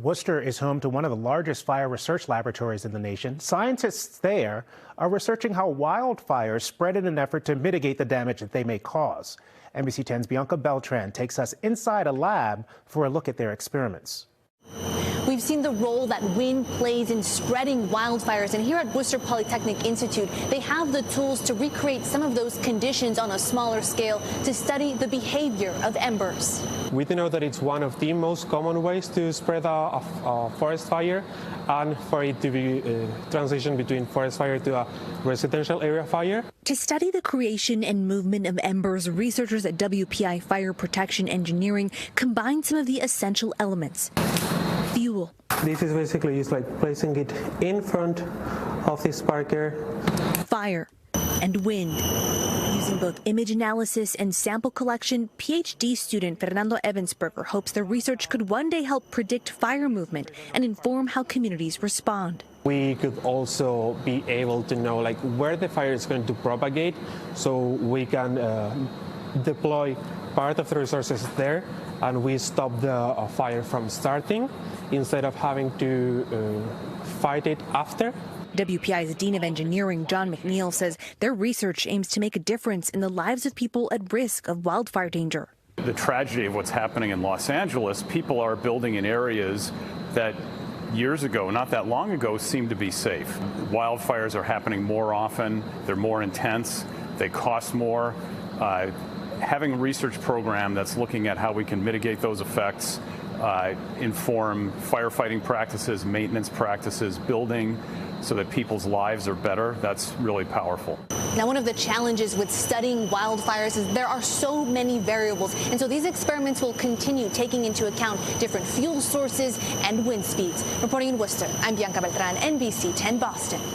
Worcester is home to one of the largest fire research laboratories in the nation. Scientists there are researching how wildfires spread in an effort to mitigate the damage that they may cause. NBC 10's Bianca Beltran takes us inside a lab for a look at their experiments. We've seen the role that wind plays in spreading wildfires, and here at Worcester Polytechnic Institute, they have the tools to recreate some of those conditions on a smaller scale to study the behavior of embers. We do know that it's one of the most common ways to spread a forest fire, and for it to be transition between forest fire to a residential area fire. To study the creation and movement of embers, researchers at WPI Fire Protection Engineering combine some of the essential elements. Fuel. This is basically just like placing it in front of the sparker. Fire and wind. Using both image analysis and sample collection, PhD student Fernando Evansberger hopes their research could one day help predict fire movement and inform how communities respond. We could also be able to know where the fire is going to propagate, so we can deploy part of the resources there, and we stop the fire from starting instead of having to fight it after. WPI's Dean of Engineering, John McNeil, says their research aims to make a difference in the lives of people at risk of wildfire danger. The tragedy of what's happening in Los Angeles, people are building in areas that years ago, not that long ago, seemed to be safe. Wildfires are happening more often, they're more intense, they cost more. Having a research program that's looking at how we can mitigate those effects, inform firefighting practices, maintenance practices, building, so that people's lives are better, that's really powerful. Now, one of the challenges with studying wildfires is there are so many variables, and so these experiments will continue taking into account different fuel sources and wind speeds. Reporting in Worcester, I'm Bianca Beltran, NBC 10 Boston.